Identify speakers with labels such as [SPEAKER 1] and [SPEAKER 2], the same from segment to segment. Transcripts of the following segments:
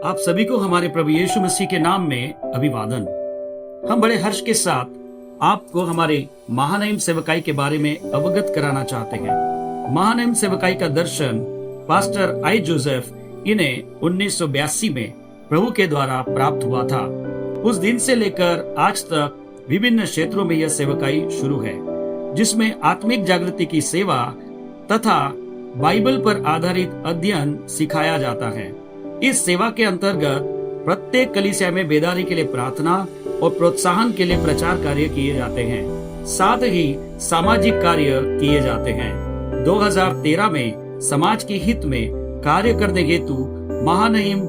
[SPEAKER 1] आप सभी को हमारे प्रभु यीशु मसीह के नाम में अभिवादन। हम बड़े हर्ष के साथ आपको हमारे महानयम सेवकाई के बारे में अवगत कराना चाहते हैं। महानयम सेवकाई का दर्शन पास्टर आई जोसेफ इन्हें 1982 में प्रभु के द्वारा प्राप्त हुआ था। उस दिन से लेकर आज तक विभिन्न क्षेत्रों में यह सेवकाई शुरू है, जिसमें आत्मिक जागृति की सेवा तथा बाइबल पर आधारित अध्ययन सिखाया जाता है। इस सेवा के अंतर्गत प्रत्येक कलीसिया में बेदारी के लिए प्रार्थना और प्रोत्साहन के लिए प्रचार कार्य किए जाते हैं, साथ ही सामाजिक कार्य किए जाते हैं। 2013 में समाज के हित में कार्य करने हेतु महानयम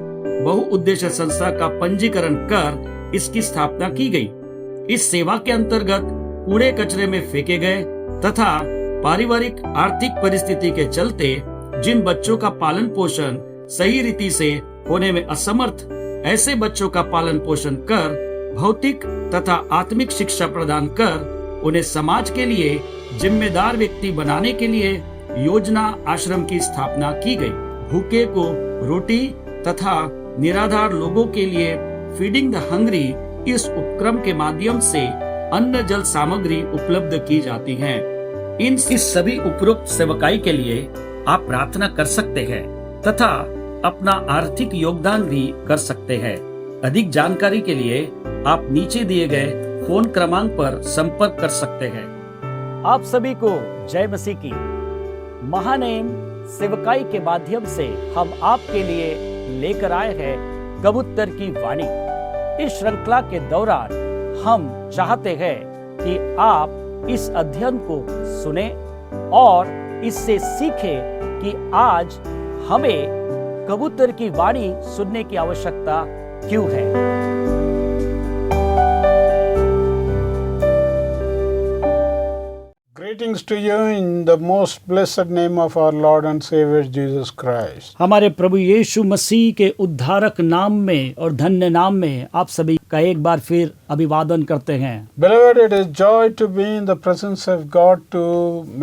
[SPEAKER 1] बहुउद्देश्य संस्था का पंजीकरण कर इसकी स्थापना की गई। इस सेवा के अंतर्गत कूड़े कचरे में फेंके गए तथा पारिवारिक आर्थिक परिस्थिति के चलते जिन बच्चों का पालन पोषण सही रीति से होने में असमर्थ, ऐसे बच्चों का पालन पोषण कर भौतिक तथा आत्मिक शिक्षा प्रदान कर उन्हें समाज के लिए जिम्मेदार व्यक्ति बनाने के लिए योजना आश्रम की स्थापना की गई। भूखे को रोटी तथा निराधार लोगों के लिए फीडिंग द हंग्री इस उपक्रम के माध्यम से अन्न जल सामग्री उपलब्ध की जाती है। इस सभी उपरोक्त सेवकाई के लिए आप प्रार्थना कर सकते हैं तथा अपना आर्थिक योगदान भी कर सकते हैं। अधिक जानकारी के लिए आप नीचे दिए गए फोन क्रमांक पर संपर्क कर सकते हैं।
[SPEAKER 2] आप सभी को जय मसीह की। महानयम सेवकाई के माध्यम से हम आपके लिए लेकर आए हैं कबूतर की वाणी। इस श्रृंखला के दौरान हम चाहते हैं कि आप इस अध्ययन को सुने और इससे सीखें कि आज हमें कबूतर की वाणी सुनने की आवश्यकता क्यों है।
[SPEAKER 3] Greetings to you in the most blessed name of our Lord and Savior Jesus Christ.
[SPEAKER 2] हमारे प्रभु यीशु मसीह के उद्धारक नाम में और धन्य नाम में आप सभी का एक बार फिर अभिवादन करते हैं।
[SPEAKER 3] Beloved, it is joy to be in the presence of God to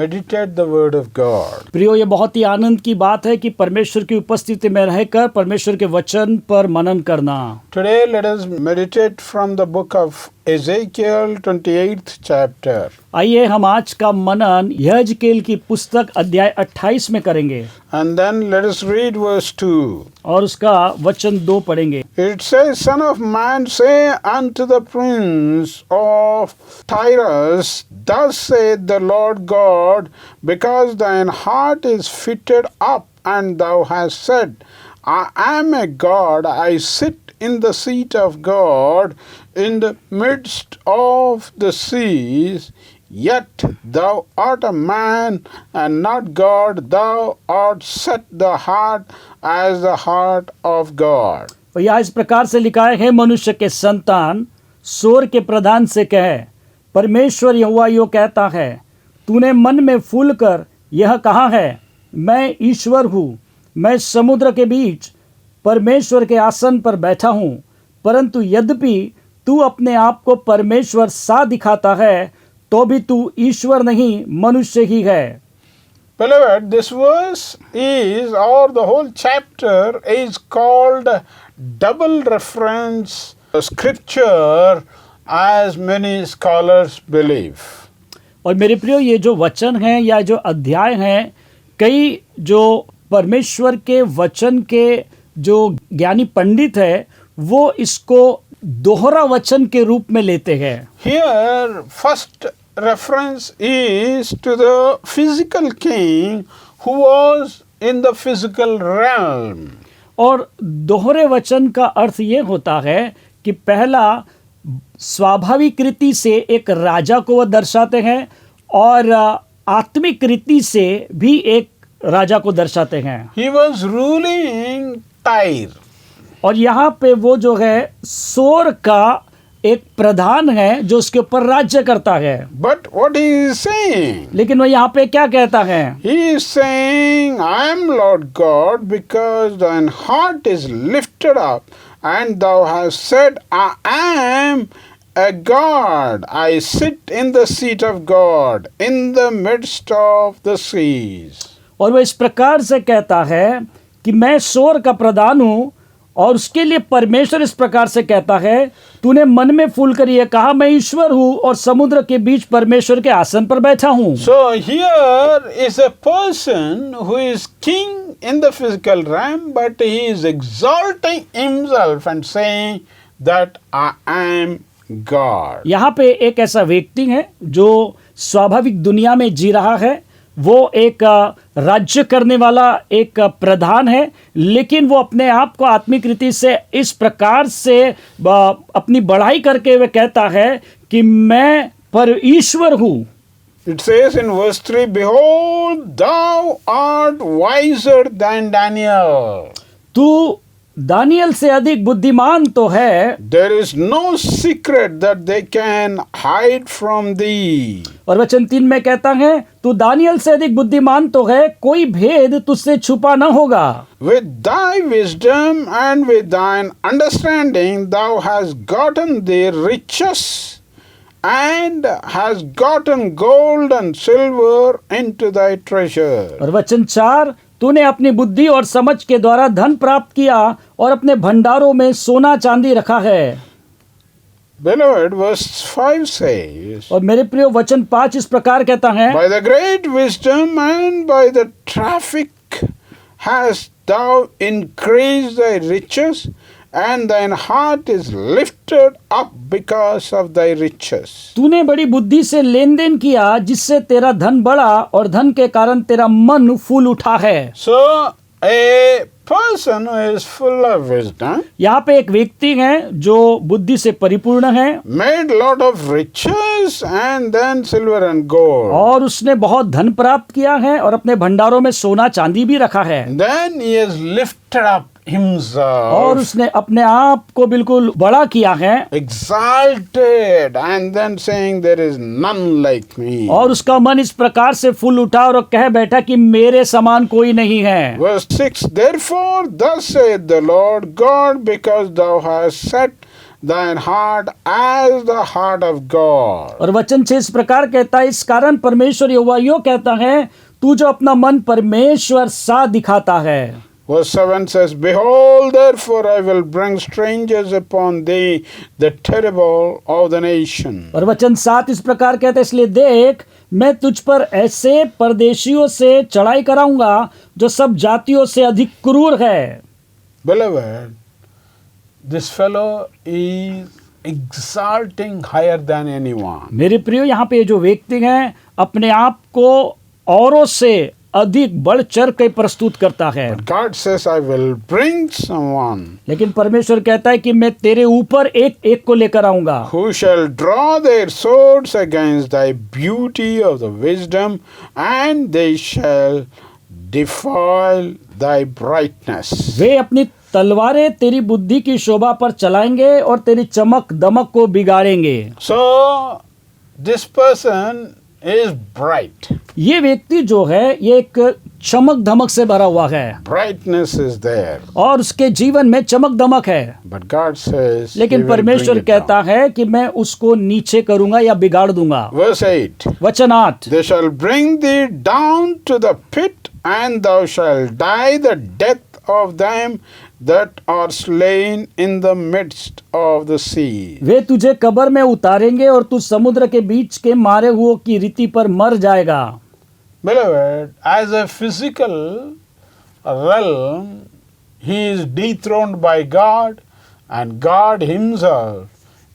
[SPEAKER 3] meditate the word of God.
[SPEAKER 2] प्रियो, ये बहुत ही आनंद की बात है कि परमेश्वर की उपस्थिति में रहकर परमेश्वर के वचन पर मनन करना।
[SPEAKER 3] Today let us meditate from the book of Ezekiel 28th chapter.
[SPEAKER 2] आइए हम आज का मनन यहेजकेल की पुस्तक अध्याय 28 में करेंगे
[SPEAKER 3] And then let us read verse 2.
[SPEAKER 2] और उसका वचन 2 पढ़ेंगे।
[SPEAKER 3] It says, Son of man, say unto the prince of Tyrus, Thus saith the Lord God, because thine heart is fitted up, and thou hast said, I am a God, I sit in the seat of God, in the midst of the seas, yet thou art a man and not God, thou art set the heart as the heart of God.
[SPEAKER 2] और यह इस प्रकार से लिखा है, मनुष्य के संतान, सोर के प्रधान से कहे, परमेश्वर यहोवा यो कहता है, तूने मन में फूल कर यह कहा है, मैं ईश्वर हूँ, मैं समुद्र के बीच परमेश्वर के आसन पर बैठा हूँ, परंतु यद्यपि तू अपने आप को परमेश्वर सा दिखाता है, तो भी तू ईश्वर नहीं, मनुष्य ही है।
[SPEAKER 3] Beloved, this verse is, or the whole chapter is called double reference scripture, as many scholars believe.
[SPEAKER 2] और मेरे प्रियो, ये जो वचन है या जो अध्याय हैं, कई जो परमेश्वर के वचन के जो ज्ञानी पंडित है वो इसको दोहरा वचन के रूप में लेते हैं।
[SPEAKER 3] Here, first reference is to the physical king who was in the physical realm.
[SPEAKER 2] और दोहरे वचन का अर्थ ये होता है कि पहला स्वाभाविक रीति से एक राजा को वह दर्शाते हैं और आत्मिक रीति से भी एक राजा को दर्शाते हैं।
[SPEAKER 3] He was ruling Tyre.
[SPEAKER 2] और यहाँ पे वो जो है सोर का एक प्रधान है जो उसके ऊपर राज्य करता है।
[SPEAKER 3] But what he is saying?
[SPEAKER 2] लेकिन वो यहाँ पे क्या कहता है?
[SPEAKER 3] He is saying, I am Lord God, because thine heart is lifted up, and thou hast said, I am a God. I sit in the seat of God, in the midst of the seas.
[SPEAKER 2] और वो इस प्रकार से कहता है कि मैं सोर का प्रधान हूँ और उसके लिए परमेश्वर इस प्रकार से कहता है, तूने मन में फूल कर यह कहा, मैं ईश्वर हूं और समुद्र के बीच परमेश्वर के आसन पर बैठा हूं।
[SPEAKER 3] So here is a person who is king in the physical realm, but he is exalting himself and saying that I am God.
[SPEAKER 2] यहाँ पे एक ऐसा व्यक्ति है जो स्वाभाविक दुनिया में जी रहा है। वो एक राज्य करने वाला एक प्रधान है, लेकिन वो अपने आप को आत्मिक रीति से इस प्रकार से अपनी बढ़ाई करके वे कहता है कि मैं पर ईश्वर हूँ।
[SPEAKER 3] It says in verse 3, Behold, thou art wiser than Daniel.
[SPEAKER 2] तू दानियल से अधिक बुद्धिमान तो है।
[SPEAKER 3] There is no secret that they can hide from thee.
[SPEAKER 2] और वचन 3 में कहता है, तू दानियल से अधिक बुद्धिमान तो है, कोई भेद तुझसे छुपा न होगा।
[SPEAKER 3] With thy wisdom and with thine understanding thou hast gotten thee riches and hast gotten gold and silver into thy treasure.
[SPEAKER 2] और वचन 4, तूने अपनी बुद्धि और समझ के द्वारा धन प्राप्त किया और अपने भंडारों में सोना चांदी रखा है।
[SPEAKER 3] Beloved, verse 5 says,
[SPEAKER 2] और मेरे प्रिय वचन 5 इस प्रकार कहता है,
[SPEAKER 3] By the great wisdom and by the traffic hast thou increased thy riches, and thine heart is lifted up because of thy riches.
[SPEAKER 2] तूने बड़ी बुद्धि से लेन देन किया, जिससे तेरा धन बढ़ा और धन के कारण तेरा मन फूल उठा है।
[SPEAKER 3] So, a person who is full of wisdom
[SPEAKER 2] यहाँ पे एक व्यक्ति है जो बुद्धि से परिपूर्ण है,
[SPEAKER 3] made lot of riches and then silver and gold.
[SPEAKER 2] और उसने बहुत धन प्राप्त किया है और अपने भंडारों में सोना चांदी भी रखा है।
[SPEAKER 3] Then he has lifted up
[SPEAKER 2] और
[SPEAKER 3] himself,
[SPEAKER 2] उसने अपने आप को बिल्कुल बड़ा किया है,
[SPEAKER 3] exalted, and then saying there is none like me.
[SPEAKER 2] और उसका मन इस प्रकार से फूल उठा और कह बैठा कि मेरे समान कोई नहीं है।
[SPEAKER 3] Verse 6, Therefore thus saith the Lord God, because thou hast set thine heart as the heart of God.
[SPEAKER 2] और वचन 6 इस प्रकार कहता है, इस कारण परमेश्वर यहोवा यो कहता है, तू जो अपना मन परमेश्वर सा दिखाता है।
[SPEAKER 3] Verse 7 says, Behold, therefore I will bring strangers upon thee, the terrible of the nation.
[SPEAKER 2] और वचन 7 इस प्रकार कहता है, इसलिए देख, मैं तुझ पर ऐसे परदेशियों से चढ़ाई कराऊंगा जो सब जातियों से अधिक क्रूर है।
[SPEAKER 3] Beloved, this fellow is exalting higher than anyone.
[SPEAKER 2] मेरे प्रियो, यहाँ पे जो व्यक्ति हैं अपने आप को औरों से अधिक बढ़ चढ़ के प्रस्तुत करता है।
[SPEAKER 3] God says, I will bring someone
[SPEAKER 2] लेकिन परमेश्वर कहता है कि मैं तेरे ऊपर एक एक को लेकर आऊंगा,
[SPEAKER 3] who shall draw their swords against thy beauty of the wisdom, and they shall defile thy brightness.
[SPEAKER 2] वे अपनी तलवारें तेरी बुद्धि की शोभा पर चलाएंगे और तेरी चमक दमक को बिगाड़ेंगे।
[SPEAKER 3] So, this person is bright.
[SPEAKER 2] ये व्यक्ति जो है ये एक चमक धमक से भरा हुआ है
[SPEAKER 3] Brightness is there.
[SPEAKER 2] और उसके जीवन में चमक दमक है,
[SPEAKER 3] But God says, He
[SPEAKER 2] लेकिन
[SPEAKER 3] will
[SPEAKER 2] परमेश्वर
[SPEAKER 3] bring it
[SPEAKER 2] कहता
[SPEAKER 3] down.
[SPEAKER 2] है कि मैं उसको नीचे करूंगा या बिगाड़ दूंगा।
[SPEAKER 3] Verse 8,
[SPEAKER 2] वचन 8,
[SPEAKER 3] They shall bring thee down to the pit, and thou shalt die the death of them that are slain in the midst of the sea.
[SPEAKER 2] वे तुझे कब्र में उतारेंगे और तू समुद्र के बीच के मारे हुओं की रीति पर मर जाएगा।
[SPEAKER 3] Beloved, as a physical realm, he is dethroned by God, and God himself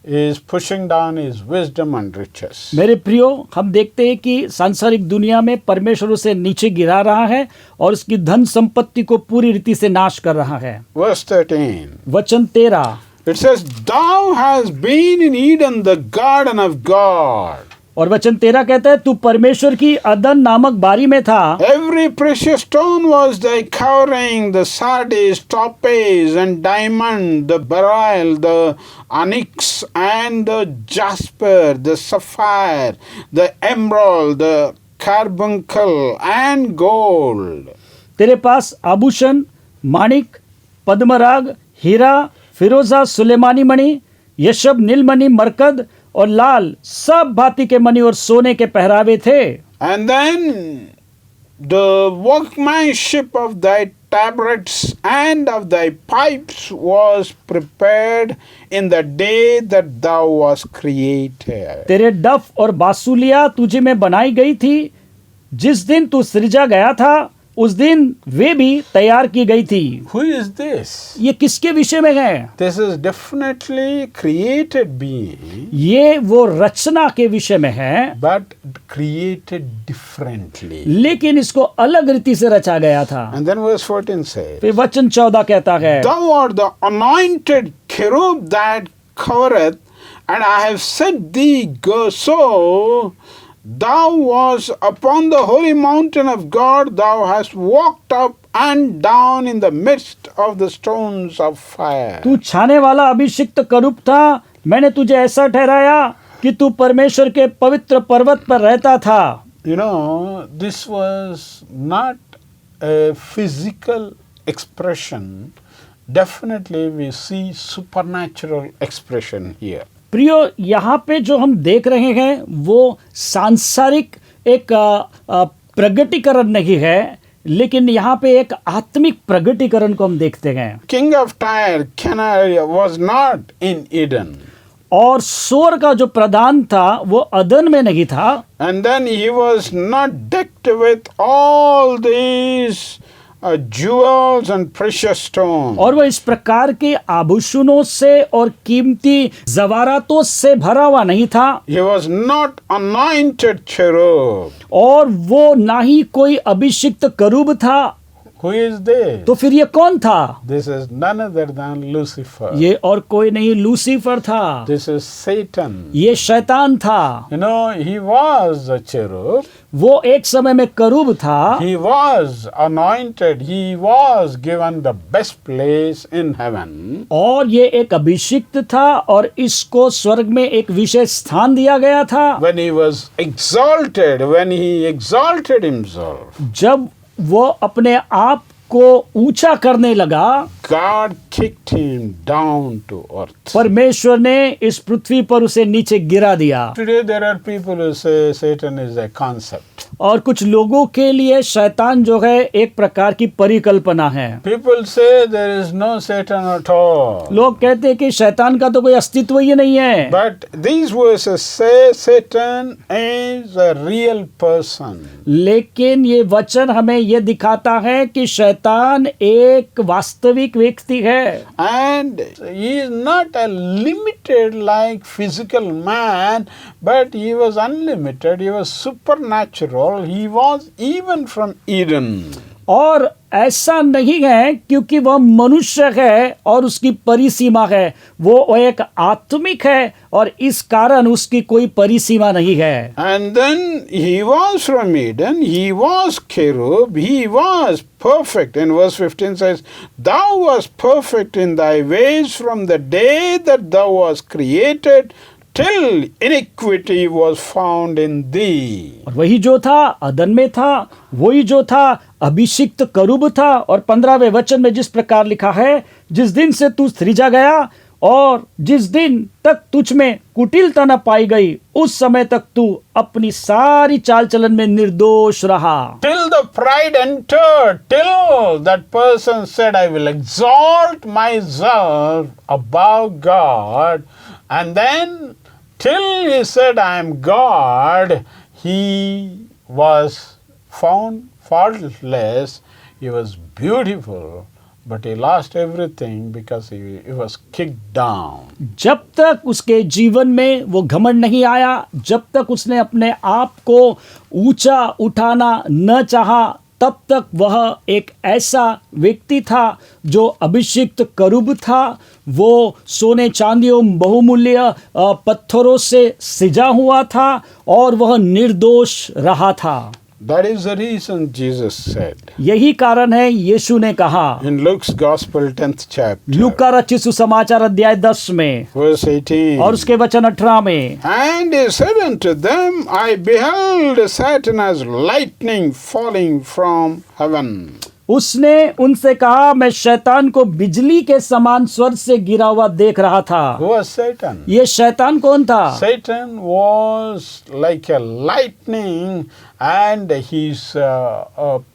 [SPEAKER 3] is pushing down his wisdom and riches.
[SPEAKER 2] मेरे प्रियो, हम देखते हैं कि सांसारिक दुनिया में परमेश्वर उसे नीचे गिरा रहा है और उसकी धन संपत्ति को पूरी रीति से नाश कर रहा है।
[SPEAKER 3] Verse 13,
[SPEAKER 2] वचन 13,
[SPEAKER 3] it says, Thou hast been in Eden, the garden of God.
[SPEAKER 2] और वचन 13 कहता है, तू परमेश्वर की अदन नामक बारी में था।
[SPEAKER 3] Every precious stone was thy covering, the sardis, topaz, and diamond, the beryl, the onyx, and the jasper, the sapphire, the emerald, the carbuncle, and gold.
[SPEAKER 2] तेरे पास आभूषण, माणिक, पद्मराग, हीरा, फिरोजा, सुलेमानी मणि, यशब, नीलमणि, मरकद और लाल सब भांति के मणि और सोने के पहरावे थे।
[SPEAKER 3] And then the workmanship of thy tabrets and of thy pipes was prepared in the day that thou wast created.
[SPEAKER 2] तेरे डफ और बांसुलियां तुझे में बनाई गई थी, जिस दिन तू सृजा गया था उस दिन वे भी तैयार की गई थी।
[SPEAKER 3] Who is this?
[SPEAKER 2] ये किसके विषय में है?
[SPEAKER 3] This is definitely created being,
[SPEAKER 2] ये वो रचना के विषय में है,
[SPEAKER 3] but created differently.
[SPEAKER 2] लेकिन इसको अलग रीति से रचा गया था।
[SPEAKER 3] And then verse 14 says,
[SPEAKER 2] फिर वचन 14 कहता है,
[SPEAKER 3] Thou art the anointed cherub that covereth, and I have set thee so. Thou wast upon the holy mountain of God, thou hast walked up and down in the midst of the stones of fire.
[SPEAKER 2] तू छाने वाला अभिषिक्त करूब था, मैंने तुझे ऐसा ठहराया कि तू परमेश्वर के पवित्र पर्वत पर रहता था।
[SPEAKER 3] You know, this was not a physical expression. Definitely we see supernatural expression here.
[SPEAKER 2] प्रियो, यहाँ पे जो हम देख रहे हैं वो सांसारिक एक प्रगटीकरण नहीं है, लेकिन यहाँ पे एक आत्मिक प्रगटीकरण को हम देखते हैं।
[SPEAKER 3] King of Tyre, Canaan was not in Eden.
[SPEAKER 2] और सोर का जो प्रधान था वो अदन में नहीं था।
[SPEAKER 3] And then he was not decked with all these jewels and precious stones.
[SPEAKER 2] और वो इस प्रकार के आभूषणों से और कीमती जवारातों से भरा हुआ नहीं था।
[SPEAKER 3] He was not anointed cherub.
[SPEAKER 2] और वो ना ही कोई अभिषिक्त करूब था।
[SPEAKER 3] Who is this?
[SPEAKER 2] तो फिर ये कौन था?
[SPEAKER 3] This is none other than Lucifer.
[SPEAKER 2] ये और कोई नहीं, लूसीफर था।
[SPEAKER 3] This is Satan.
[SPEAKER 2] ये शैतान था।
[SPEAKER 3] You know, he was a cherub.
[SPEAKER 2] वो एक समय में करूब था।
[SPEAKER 3] He was anointed. He was given the best place in heaven.
[SPEAKER 2] और ये एक अभिषिक्त था और इसको स्वर्ग में एक विशेष स्थान दिया गया था।
[SPEAKER 3] When he was exalted, when he exalted himself,
[SPEAKER 2] जब वो अपने आप को ऊंचा करने लगा,
[SPEAKER 3] God kicked him down to earth.
[SPEAKER 2] परमेश्वर ने इस पृथ्वी पर उसे नीचे गिरा दिया।
[SPEAKER 3] Today there are people who say Satan is a concept.
[SPEAKER 2] और कुछ लोगों के लिए शैतान जो है एक प्रकार की परिकल्पना है।
[SPEAKER 3] People say there is no Satan at all.
[SPEAKER 2] लोग कहते हैं कि शैतान का तो कोई अस्तित्व ही नहीं है।
[SPEAKER 3] But these verses say Satan is a real person.
[SPEAKER 2] लेकिन ये वचन हमें ये दिखाता है कि शैतान एक वास्तविक व्यक्ति है।
[SPEAKER 3] And he is not a limited like physical man, but he was unlimited. He was supernatural. He was even from Eden.
[SPEAKER 2] और ऐसा नहीं है क्योंकि वह मनुष्य है और उसकी परिसीमा है, वो एक आत्मिक है और इस कारण उसकी कोई परिसीमा नहीं है।
[SPEAKER 3] And then he was from Eden, he was cherub, he was perfect. In verse 15 says, Thou wast perfect in thy ways from the day that thou wast created, till iniquity was found in thee.
[SPEAKER 2] और वही जो था अदन में था, वही जो था अभिषिक्त करूब था। और 15वें वचन में जिस प्रकार लिखा है, जिस दिन से तू सृजा गया और जिस दिन तक तुझ में कुटिलता न पाई गई, उस समय तक तू अपनी सारी चाल चलन में निर्दोष रहा।
[SPEAKER 3] Till the pride entered, till that person said, I will exalt myself above God, and then till he said, I am God, he was found faultless, he was beautiful, but he lost everything because he was kicked down.
[SPEAKER 2] जब तक उसके जीवन में वो घमंड नहीं आया, जब तक उसने अपने आप को ऊंचा उठाना न चाहा, तब तक वह एक ऐसा व्यक्ति था जो अभिषिक्त करूब था। वो सोने चांदियों बहुमूल्य पत्थरों से सिजा हुआ था और वह निर्दोष रहा था।
[SPEAKER 3] That is the reason Jesus said
[SPEAKER 2] यही कारण है यीशु ने कहा
[SPEAKER 3] in Luke's Gospel 10th chapter,
[SPEAKER 2] लूका रचित सुसमाचार अध्याय 10 में
[SPEAKER 3] verse 18,
[SPEAKER 2] और उसके वचन 18 में,
[SPEAKER 3] And he said unto them, I beheld Satan as lightning falling from heaven.
[SPEAKER 2] उसने उनसे कहा, मैं शैतान को बिजली के समान स्वर्ग से गिरा हुआ देख रहा था।
[SPEAKER 3] Who was Satan?
[SPEAKER 2] ये शैतान कौन था?
[SPEAKER 3] Satan was like a lightning and his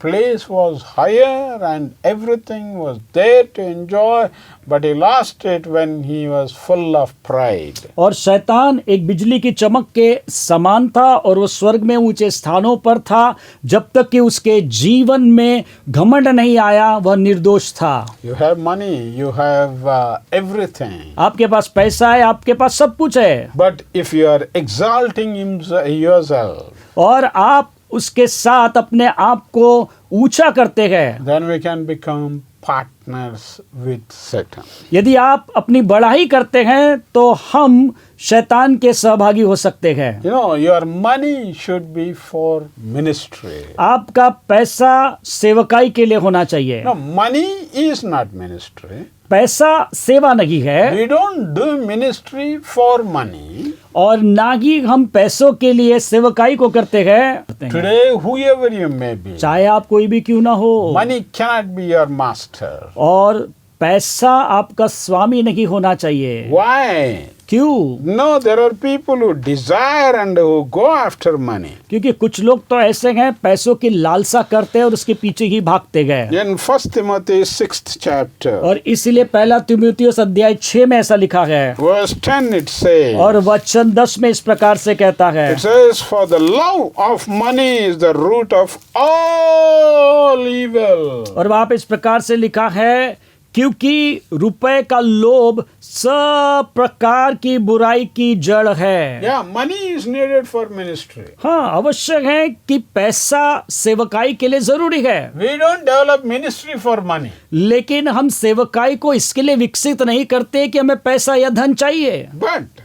[SPEAKER 3] place was higher and everything was there to enjoy, but he lost it when he was full of pride.
[SPEAKER 2] और शैतान एक बिजली की चमक के समान था और वो स्वर्ग में ऊंचे स्थानों पर था जब तक कि उसके जीवन में घमंड नहीं आया, वह निर्दोष था।
[SPEAKER 3] You have money, you have everything.
[SPEAKER 2] आपके पास पैसा है, आपके पास सब कुछ है,
[SPEAKER 3] But if you are exalting yourself,
[SPEAKER 2] और आप उसके साथ अपने आप को ऊंचा करते हैं,
[SPEAKER 3] then we can become partners with Satan.
[SPEAKER 2] यदि आप अपनी बढ़ाई करते हैं तो हम शैतान के सहभागी हो सकते हैं।
[SPEAKER 3] You know, your money should be for ministry.
[SPEAKER 2] आपका पैसा सेवकाई के लिए होना चाहिए।
[SPEAKER 3] No, money is not ministry.
[SPEAKER 2] पैसा सेवा नहीं है,
[SPEAKER 3] We don't do ministry for money.
[SPEAKER 2] और ना ही हम पैसों के लिए सेवकाई को करते हैं।
[SPEAKER 3] Today, whoever you may be,
[SPEAKER 2] चाहे आप कोई भी क्यों ना हो,
[SPEAKER 3] money cannot be your master.
[SPEAKER 2] और पैसा आपका स्वामी नहीं होना चाहिए।
[SPEAKER 3] Why?
[SPEAKER 2] क्यों?
[SPEAKER 3] No, there are people who desire and who go after money.
[SPEAKER 2] क्योंकि कुछ लोग तो ऐसे हैं, पैसों की लालसा करते हैं और उसके पीछे ही भागते गए।
[SPEAKER 3] In 1 Timothy 6th chapter,
[SPEAKER 2] और इसीलिए पहला तीमुथियुस अध्याय 6 में ऐसा लिखा है,
[SPEAKER 3] verse 10 it says,
[SPEAKER 2] और वचन 10 में इस प्रकार से कहता है,
[SPEAKER 3] it says, for the love of money is the root of all evil.
[SPEAKER 2] और वहां पे इस प्रकार से लिखा है, क्योंकि रुपए का लोभ सब प्रकार की बुराई की जड़ है।
[SPEAKER 3] Yeah, money is needed for ministry.
[SPEAKER 2] हाँ, आवश्यक है कि पैसा सेवकाई के लिए जरूरी है,
[SPEAKER 3] We don't develop ministry for money.
[SPEAKER 2] लेकिन हम सेवकाई को इसके लिए विकसित नहीं करते कि हमें पैसा या धन चाहिए,
[SPEAKER 3] But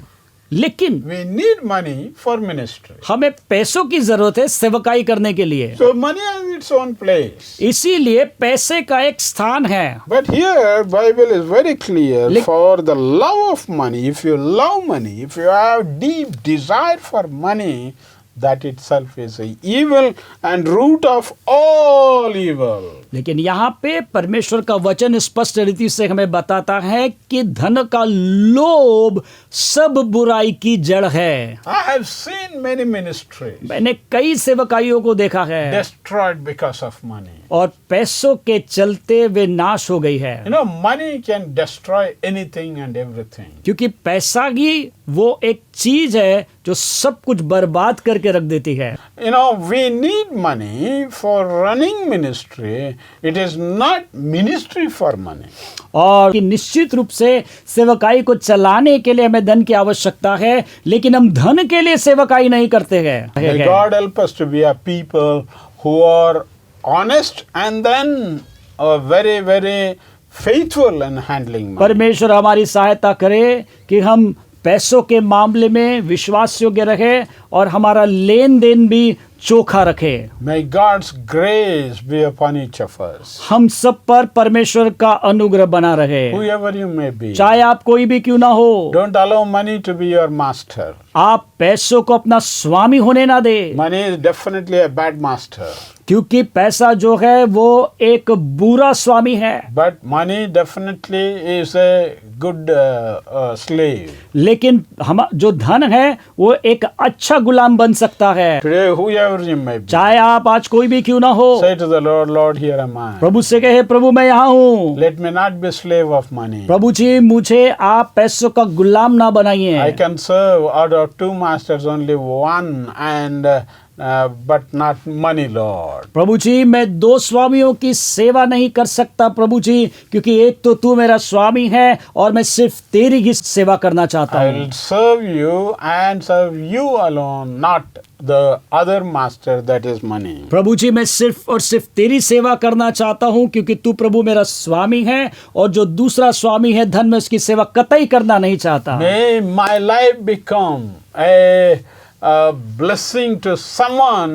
[SPEAKER 2] लेकिन
[SPEAKER 3] we need money for ministry.
[SPEAKER 2] हमें पैसों की जरूरत है सेवकाई करने के लिए।
[SPEAKER 3] So money has its own place.
[SPEAKER 2] इसीलिए पैसे का एक स्थान है।
[SPEAKER 3] But here Bible is very clear,
[SPEAKER 2] Lick-
[SPEAKER 3] for the love of money, if you love money, if you have deep desire for money, that itself is a evil and root of all evil.
[SPEAKER 2] लेकिन यहाँ पे परमेश्वर का वचन स्पष्ट रीति से हमें बताता है कि धन का लोभ सब बुराई की जड़ है।
[SPEAKER 3] I have seen many ministries
[SPEAKER 2] मैंने कई सेवकाइयों को देखा है,
[SPEAKER 3] destroyed because of money.
[SPEAKER 2] और पैसों के चलते वे नाश हो गई है।
[SPEAKER 3] You know, money can destroy anything and everything.
[SPEAKER 2] क्योंकि पैसा ही वो एक चीज है जो सब कुछ बर्बाद करके रख देती है।
[SPEAKER 3] You know, we need money for running ministry. It is not ministry for money.
[SPEAKER 2] और कि निश्चित रूप से सेवकाई को चलाने के लिए हमें धन की आवश्यकता है, लेकिन हम धन के लिए सेवकाई नहीं करते हैं।
[SPEAKER 3] May God help us to be a people who are honest and then very, very faithful in handling money.
[SPEAKER 2] परमेश्वर हमारी सहायता करे कि हम पैसों के मामले में विश्वास योग्य रहे और हमारा लेन देन भी चोखा रखे।
[SPEAKER 3] May God's grace be upon each of us.
[SPEAKER 2] हम सब पर परमेश्वर का अनुग्रह बना रहे,
[SPEAKER 3] Whoever you may be.
[SPEAKER 2] चाहे आप कोई भी क्यों ना हो।
[SPEAKER 3] Don't allow money to be your master.
[SPEAKER 2] आप पैसों को अपना स्वामी होने ना दे,
[SPEAKER 3] Money is definitely a bad master.
[SPEAKER 2] क्योंकि पैसा जो है वो एक बुरा स्वामी है,
[SPEAKER 3] But money definitely is a good slave.
[SPEAKER 2] लेकिन हम जो धन है वो एक अच्छा गुलाम बन सकता है।
[SPEAKER 3] Today, whoever you may be,
[SPEAKER 2] चाहे आप आज कोई भी क्यों ना हो,
[SPEAKER 3] say to the Lord, Lord, here am I.
[SPEAKER 2] प्रभु से कहे, प्रभु मैं यहाँ हूँ।
[SPEAKER 3] Let me not be slave of money.
[SPEAKER 2] प्रभु जी, मुझे आप पैसों का गुलाम ना बनाइए।
[SPEAKER 3] I can serve out of two masters only one, and but not money, Lord.
[SPEAKER 2] प्रभु जी, मैं दो स्वामियों की सेवा नहीं कर सकता प्रभु जी, क्योंकि एक तो तू मेरा स्वामी है और मैं सिर्फ तेरी ही सेवा करना चाहता
[SPEAKER 3] I
[SPEAKER 2] हूँ।
[SPEAKER 3] will serve you and serve you alone, not the other master, that is money.
[SPEAKER 2] प्रभु जी, मैं सिर्फ और सिर्फ तेरी सेवा करना चाहता हूँ, क्योंकि तू प्रभु मेरा स्वामी है और जो दूसरा स्वामी है धन में उसकी सेवा कतई करना नहीं चाहता।
[SPEAKER 3] May my life become a blessing to someone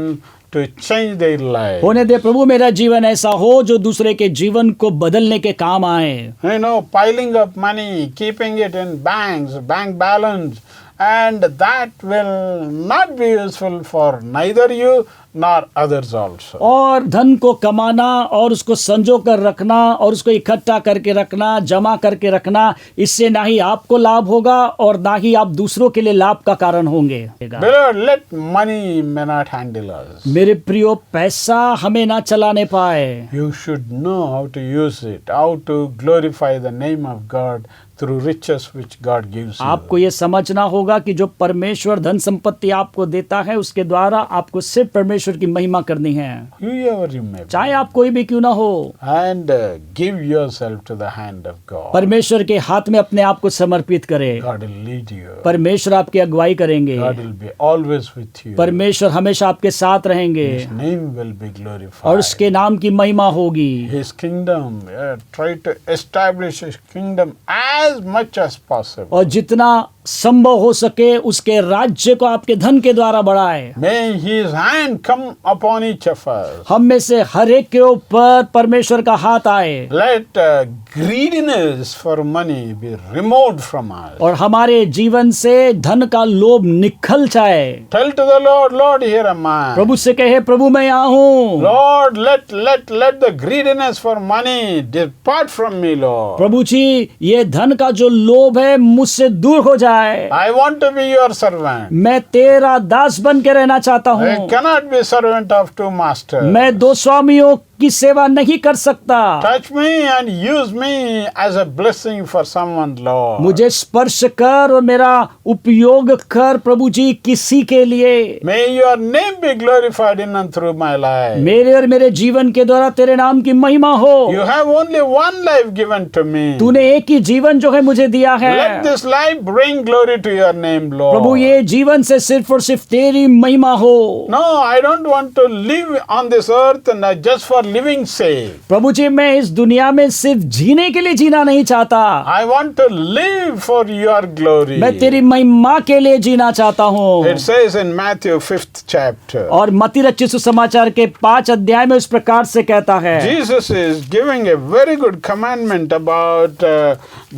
[SPEAKER 3] to change their life.
[SPEAKER 2] होने दे प्रभु, मेरा जीवन ऐसा हो जो दूसरे के जीवन को बदलने के काम आए।
[SPEAKER 3] You know, piling up money, keeping it in banks, bank balance, and that will not be useful for neither you nor others also.
[SPEAKER 2] और धन को कमाना और उसको संजो कर रखना और उसको इकट्ठा करके रखना, जमा करके रखना, इससे ना ही आपको लाभ होगा और ना ही आप दूसरों के लिए लाभ का कारण होंगे।
[SPEAKER 3] Beloved, let money may not handle us.
[SPEAKER 2] मेरे प्रियो, पैसा हमें ना चलाने पाए।
[SPEAKER 3] You should know how to use it, how to glorify the name of God through riches which God gives you.
[SPEAKER 2] आपको ये समझना होगा कि जो परमेश्वर धन संपत्ति आपको देता है उसके द्वारा आपको सिर्फ परमेश्वर की महिमा करनी है,
[SPEAKER 3] Whoever you may be.
[SPEAKER 2] चाहे आप कोई भी क्यों ना हो।
[SPEAKER 3] And give yourself to the hand of God.
[SPEAKER 2] परमेश्वर के हाथ में अपने आप को समर्पित करें।
[SPEAKER 3] God will lead you.
[SPEAKER 2] परमेश्वर आपकी अगुवाई करेंगे।
[SPEAKER 3] God will be always with you.
[SPEAKER 2] परमेश्वर हमेशा आपके साथ रहेंगे
[SPEAKER 3] His name will be glorified.
[SPEAKER 2] और उसके नाम की महिमा होगी।
[SPEAKER 3] His kingdom, try to establish His kingdom as much as possible.
[SPEAKER 2] और जितना संभव हो सके उसके राज्य को आपके धन के द्वारा बढ़ाए।
[SPEAKER 3] May His hand come upon each of us.
[SPEAKER 2] हम में से हर एक के ऊपर परमेश्वर का हाथ आए
[SPEAKER 3] Let greediness for money be removed from us.
[SPEAKER 2] और हमारे जीवन से धन का लोभ निकल जाए।
[SPEAKER 3] Tell to the Lord, Lord, here am I.
[SPEAKER 2] प्रभु से कहे, प्रभु मैं यहाँ हूँ।
[SPEAKER 3] Lord, let the greediness for money depart from me, Lord.
[SPEAKER 2] प्रभु जी, ये धन का जो लोभ है मुझसे दूर हो जाए।
[SPEAKER 3] I want to be your servant.
[SPEAKER 2] मैं तेरा दास बन के रहना चाहता
[SPEAKER 3] I
[SPEAKER 2] हूँ।
[SPEAKER 3] cannot be servant of two masters.
[SPEAKER 2] मैं दो स्वामियों की सेवा नहीं कर सकता।
[SPEAKER 3] Touch me and use me as a blessing for someone, Lord.
[SPEAKER 2] मुझे स्पर्श कर और मेरा उपयोग कर प्रभु जी किसी के लिए।
[SPEAKER 3] May your name be glorified in and through my life.
[SPEAKER 2] मेरे और मेरे जीवन के द्वारा तेरे नाम की महिमा हो।
[SPEAKER 3] You have only one life given to me.
[SPEAKER 2] तूने एक ही जीवन जो है मुझे दिया है।
[SPEAKER 3] Let this life bring glory to your name, Lord.
[SPEAKER 2] प्रभु, ये जीवन से सिर्फ और सिर्फ तेरी महिमा हो।
[SPEAKER 3] No, I don't want to live on this earth and just for living sake.
[SPEAKER 2] प्रभु जी, मैं इस दुनिया में सिर्फ जीने के लिए जीना नहीं चाहता।
[SPEAKER 3] I want to live for your glory.
[SPEAKER 2] मैं तेरी महिमा के लिए जीना चाहता हूँ।
[SPEAKER 3] It says in Matthew 5th chapter.
[SPEAKER 2] और मत्ती रचित सुसमाचार के 5 अध्याय में इस प्रकार से कहता है।
[SPEAKER 3] Jesus is giving a very good commandment about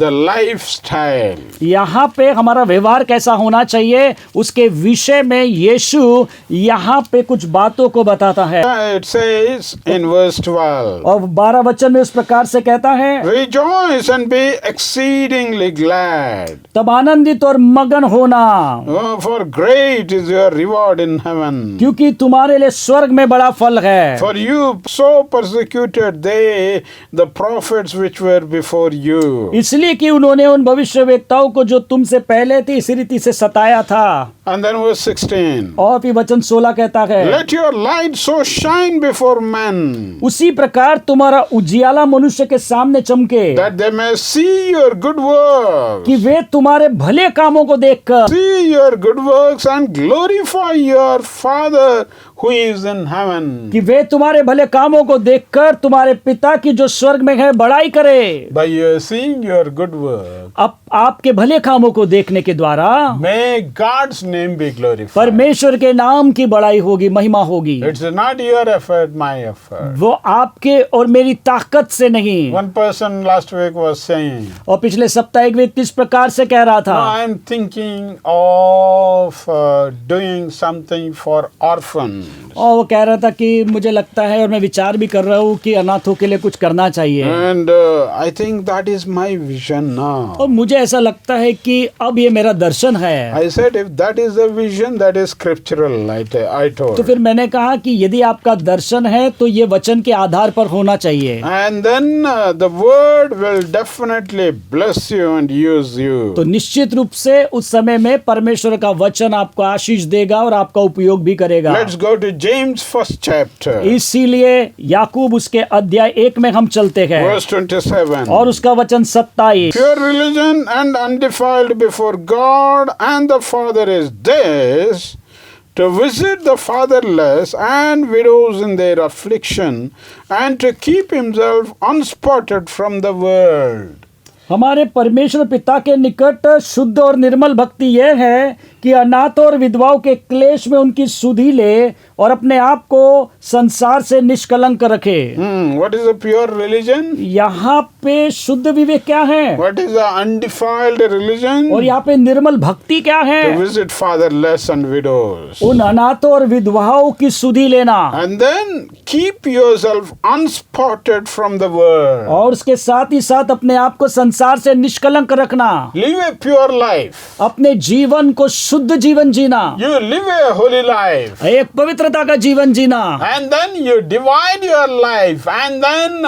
[SPEAKER 3] the lifestyle.
[SPEAKER 2] यहाँ पे हमारा व्यवहार कैसा होना चाहिए उसके विषय में यीशु यहाँ पे कुछ बातों को बताता है।
[SPEAKER 3] It says in verse 12.
[SPEAKER 2] और 12 वचन में इस प्रकार से कहता है,
[SPEAKER 3] Rejoice and be exceedingly glad.
[SPEAKER 2] तब आनंदित और मगन होना,
[SPEAKER 3] Oh, for great is your reward in heaven.
[SPEAKER 2] क्योंकि तुम्हारे लिए स्वर्ग में बड़ा फल है।
[SPEAKER 3] For you so persecuted they the prophets which were before you.
[SPEAKER 2] इसलिए कि उन्होंने उन भविष्यवक्ताओं को जो तुमसे पहले थे इसी रीति से सताया था।
[SPEAKER 3] And then verse 16.
[SPEAKER 2] और फिर वचन 16 कहता है,
[SPEAKER 3] Let your light so shine before men
[SPEAKER 2] उसी प्रकार तुम्हारा उजियाला मनुष्य के सामने चमके,
[SPEAKER 3] that they may see your good works.
[SPEAKER 2] कि वे तुम्हारे भले कामों को देखकर
[SPEAKER 3] See your good works and glorify your Father who is in heaven.
[SPEAKER 2] कि वे तुम्हारे भले कामों को देखकर तुम्हारे पिता की जो स्वर्ग में है बड़ाई करे।
[SPEAKER 3] By your seeing your good work,
[SPEAKER 2] अब आपके भले कामों को देखने के द्वारा
[SPEAKER 3] may God's name be glorified.
[SPEAKER 2] परमेश्वर के नाम की बड़ाई होगी, महिमा होगी।
[SPEAKER 3] It's not your effort, my effort.
[SPEAKER 2] वो आपके और मेरी ताकत से नहीं।
[SPEAKER 3] One person last week was saying,
[SPEAKER 2] और पिछले सप्ताह एक व्यक्ति इस प्रकार से कह रहा
[SPEAKER 3] no,
[SPEAKER 2] था,
[SPEAKER 3] I'm thinking of doing something for orphans.
[SPEAKER 2] और वो कह रहा था कि मुझे लगता है और मैं विचार भी कर रहा हूँ कि अनाथों के लिए कुछ करना चाहिए।
[SPEAKER 3] And I think that is my vision now.
[SPEAKER 2] और मुझे ऐसा लगता है कि अब ये मेरा दर्शन है।
[SPEAKER 3] I said, if that is the vision, that is scriptural, I told.
[SPEAKER 2] तो फिर मैंने कहा कि यदि आपका दर्शन है तो ये वचन के आधार पर होना चाहिए।
[SPEAKER 3] And then the word will definitely bless you and use you.
[SPEAKER 2] तो निश्चित रूप से उस समय में परमेश्वर का वचन आपको आशीष देगा और आपका उपयोग भी करेगा।
[SPEAKER 3] Let's go to James 1st chapter,
[SPEAKER 2] इसीलिए याकूब उसके अध्याय 1 में हम चलते हैं
[SPEAKER 3] verse 27.
[SPEAKER 2] और उसका वचन 27।
[SPEAKER 3] Pure religion and undefiled before God and the Father is this, to visit the fatherless and widows in their affliction, and to keep himself unspotted from the world.
[SPEAKER 2] हमारे परमेश्वर पिता के निकट शुद्ध और निर्मल भक्ति यह है कि अनाथों और विधवाओं के क्लेश में उनकी सुधि ले और अपने आप को संसार से निष्कलंक रखे।
[SPEAKER 3] What is a pure religion?
[SPEAKER 2] यहाँ पे शुद्ध विवेक क्या है
[SPEAKER 3] What is the undefiled religion?
[SPEAKER 2] और यहाँ पे निर्मल भक्ति क्या
[SPEAKER 3] To
[SPEAKER 2] है?
[SPEAKER 3] visit fatherless and widows.
[SPEAKER 2] उन अनाथों और विधवाओं की सुधि लेना
[SPEAKER 3] And then keep yourself unspotted from the world.
[SPEAKER 2] और उसके साथ ही साथ अपने आप को संसार से निष्कलंक रखना,
[SPEAKER 3] Live a pure life.
[SPEAKER 2] अपने जीवन को शुद्ध जीवन जीना,
[SPEAKER 3] You live a holy life.
[SPEAKER 2] एक पवित्रता का जीवन जीना
[SPEAKER 3] And then you divide your life and then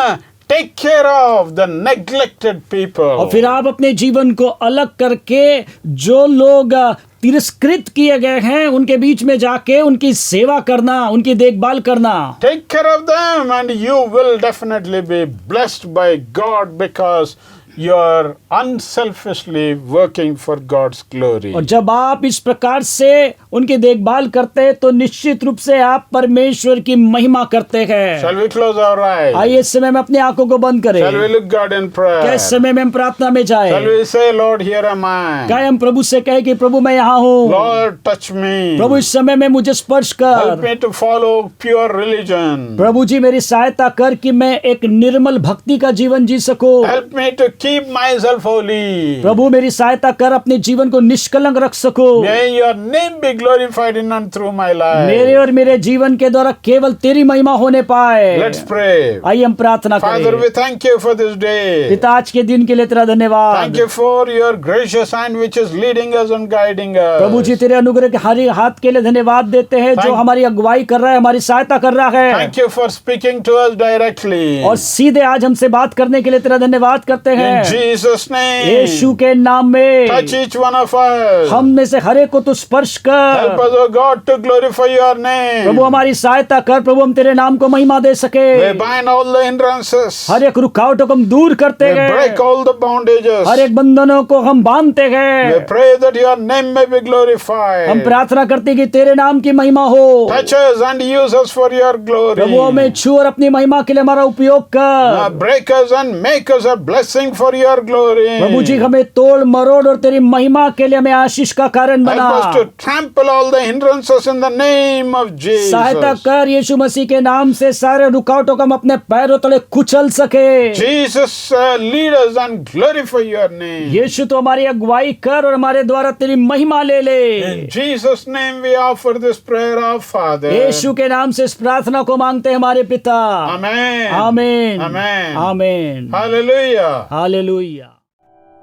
[SPEAKER 3] take care of the neglected people.
[SPEAKER 2] और फिर आप अपने जीवन को अलग करके जो लोग तिरस्कृत किए गए हैं उनके बीच में जाके उनकी सेवा करना, उनकी देखभाल करना।
[SPEAKER 3] Take care of them and you will definitely be blessed by God because you are unselfishly working for God's glory.
[SPEAKER 2] और जब आप इस प्रकार से उनकी देखभाल करते हैं तो निश्चित रूप से आप परमेश्वर की महिमा करते हैं।
[SPEAKER 3] Shall we close our eyes?
[SPEAKER 2] आइए इस समय में अपनी आंखों को बंद करें।
[SPEAKER 3] Shall we look God in prayer?
[SPEAKER 2] क्या इस समय में हम प्रार्थना में जाए?
[SPEAKER 3] Shall we say, Lord, here am I.
[SPEAKER 2] क्या हम प्रभु से कहे कि प्रभु मैं यहाँ हूँ,
[SPEAKER 3] Lord, touch me.
[SPEAKER 2] प्रभु इस समय में मुझे स्पर्श
[SPEAKER 3] Help
[SPEAKER 2] कर,
[SPEAKER 3] me to follow pure religion.
[SPEAKER 2] प्रभु जी मेरी सहायता कर कि मैं एक निर्मल भक्ति का जीवन जी सकूं।
[SPEAKER 3] Help me to keep myself holy.
[SPEAKER 2] प्रभु मेरी सहायता कर अपने जीवन को निष्कलंक रख सकूं।
[SPEAKER 3] May your name be glorified in and through my life.
[SPEAKER 2] मेरे और मेरे जीवन के द्वारा केवल तेरी महिमा होने पाए।
[SPEAKER 3] Let's pray.
[SPEAKER 2] आइए हम प्रार्थना
[SPEAKER 3] Father, we
[SPEAKER 2] करें।
[SPEAKER 3] thank you for this day.
[SPEAKER 2] पिता आज के दिन के लिए तेरा धन्यवाद।
[SPEAKER 3] Thank you for your gracious hand which is leading us and guiding
[SPEAKER 2] Prabhu ji
[SPEAKER 3] us.
[SPEAKER 2] तेरे अनुग्रह के हरी हाथ के लिए धन्यवाद देते हैं जो
[SPEAKER 3] Thank-
[SPEAKER 2] हमारी अगुवाई कर रहा है, हमारी सहायता कर रहा है।
[SPEAKER 3] Thank you for speaking to us directly.
[SPEAKER 2] और सीधे आज हमसे बात करने के लिए तेरा धन्यवाद करते
[SPEAKER 3] In
[SPEAKER 2] हैं।
[SPEAKER 3] Jesus' name.
[SPEAKER 2] यीशु के नाम में
[SPEAKER 3] Touch each one of us.
[SPEAKER 2] हम में से हर एक को तू स्पर्श
[SPEAKER 3] Help
[SPEAKER 2] कर।
[SPEAKER 3] us, O God, to glorify your name.
[SPEAKER 2] प्रभु हमारी सहायता कर, प्रभु हम तेरे नाम को महिमा दे सके।
[SPEAKER 3] We bind all the hindrances.
[SPEAKER 2] हर एक रुकावटों को हम दूर करते
[SPEAKER 3] We break
[SPEAKER 2] हैं,
[SPEAKER 3] all the bondages.
[SPEAKER 2] हर एक बंधनों को हम बांधते
[SPEAKER 3] We
[SPEAKER 2] हैं।
[SPEAKER 3] pray that your name may be glorified.
[SPEAKER 2] हम प्रार्थना करते हैं कि तेरे नाम की महिमा हो।
[SPEAKER 3] Touch us and use us for your glory.
[SPEAKER 2] प्रभु हमें छू और अपनी महिमा के लिए हमारा उपयोग कर।
[SPEAKER 3] Break us and make us a blessing for your glory.
[SPEAKER 2] प्रभु जी हमें तोड़ मरोड़ और तेरी महिमा के लिए हमें आशीष का कारण बना।
[SPEAKER 3] Help us to trample all the hindrances in the name of
[SPEAKER 2] सहायता
[SPEAKER 3] Jesus.
[SPEAKER 2] कर यीशु मसीह के नाम से सारे रुकावटों को हम अपने पैरों तले कुचल सके।
[SPEAKER 3] Jesus, lead us and glorify your name.
[SPEAKER 2] यीशु तो हमारी अगुवाई कर और हमारे द्वारा तेरी महिमा ले ले।
[SPEAKER 3] In Jesus' name we offer this prayer, our Father.
[SPEAKER 2] यीशु के नाम से इस प्रार्थना को मांगते हैं हमारे पिता।
[SPEAKER 3] Amen.
[SPEAKER 2] आमीन
[SPEAKER 3] Amen.
[SPEAKER 2] आमीन
[SPEAKER 3] Hallelujah.
[SPEAKER 2] हालेलुया।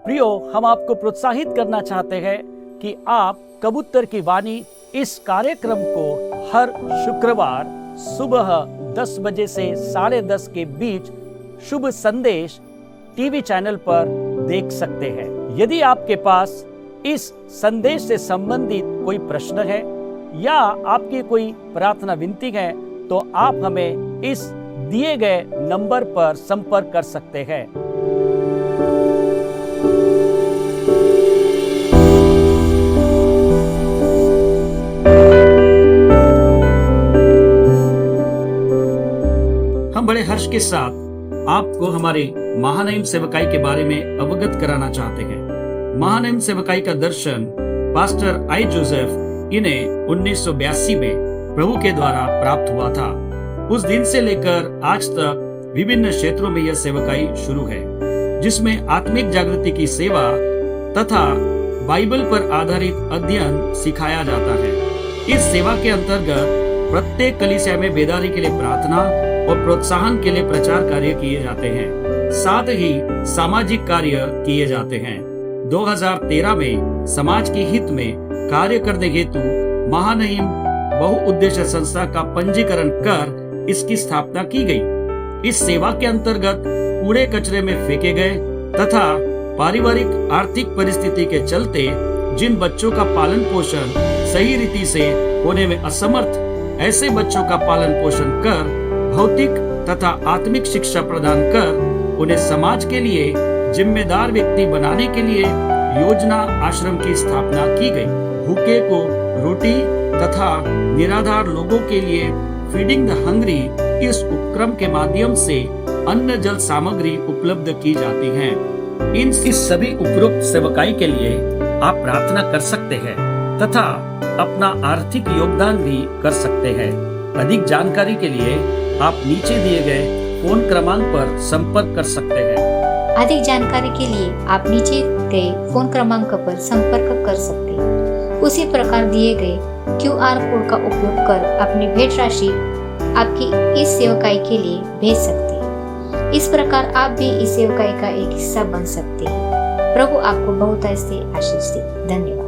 [SPEAKER 2] प्रियो, हम आपको प्रोत्साहित करना चाहते हैं कि आप कबूतर की वाणी इस कार्यक्रम को हर शुक्रवार सुबह 10 बजे से 10:30 के बीच शुभ संदेश टीवी चैनल पर देख सकते हैं। यदि आपके पास इस संदेश से संबंधित कोई प्रश्न है या आपकी कोई प्रार्थना विनती है तो आप हमें इस दिए गए नंबर पर संपर्क कर सकते हैं।
[SPEAKER 1] हम बड़े हर्ष के साथ आपको हमारे महानईम सेवकाई के बारे में अवगत कराना चाहते हैं। महानईम सेवकाई का दर्शन पास्टर आई जोसेफ इन्हें 1982 में प्रभु के द्वारा प्राप्त हुआ था। उस दिन से लेकर आज तक विभिन्न क्षेत्रों में यह सेवकाई शुरू है, जिसमें आत्मिक जागृति की सेवा तथा बाइबल पर आधारित अध्ययन सिखाया जाता है। इस सेवा के अंतर्गत प्रत्येक कलीसिया में बेदारी के लिए प्रार्थना और प्रोत्साहन के लिए प्रचार कार्य किए जाते हैं, साथ ही सामाजिक कार्य किए जाते हैं। 2013 में समाज के हित में कार्य करने हेतु महानईम बहुउद्देश्य संस्था का पंजीकरण कर इसकी स्थापना की गई। इस सेवा के अंतर्गत कूड़े कचरे में फेंके गए तथा पारिवारिक आर्थिक परिस्थिति के चलते जिन बच्चों का पालन पोषण सही रीति से होने में असमर्थ, ऐसे बच्चों का पालन पोषण कर भौतिक तथा आत्मिक शिक्षा प्रदान कर उन्हें समाज के लिए जिम्मेदार व्यक्ति बनाने के लिए योजना आश्रम की स्थापना की गई। भूखे को रोटी तथा निराधार लोगों के लिए फीडिंग द हंग्री इस उपक्रम के माध्यम से अन्न जल सामग्री उपलब्ध की जाती है। इन सभी उपरोक्त सेवकाई के लिए आप प्रार्थना कर सकते हैं तथा अपना आर्थिक योगदान भी कर सकते हैं। अधिक जानकारी के लिए आप नीचे दिए गए फोन क्रमांक पर संपर्क कर सकते हैं।
[SPEAKER 4] अधिक जानकारी के लिए आप नीचे गए फोन क्रमांक पर संपर्क कर सकते हैं। उसी प्रकार दिए गए QR कोड का उपयोग कर अपनी भेंट राशि आपकी इस सेवकाई के लिए भेज सकते हैं। इस प्रकार आप भी इस सेवकाई का एक हिस्सा बन सकते हैं। प्रभु आपको बहुत ऐसे आशीष दे। धन्यवाद।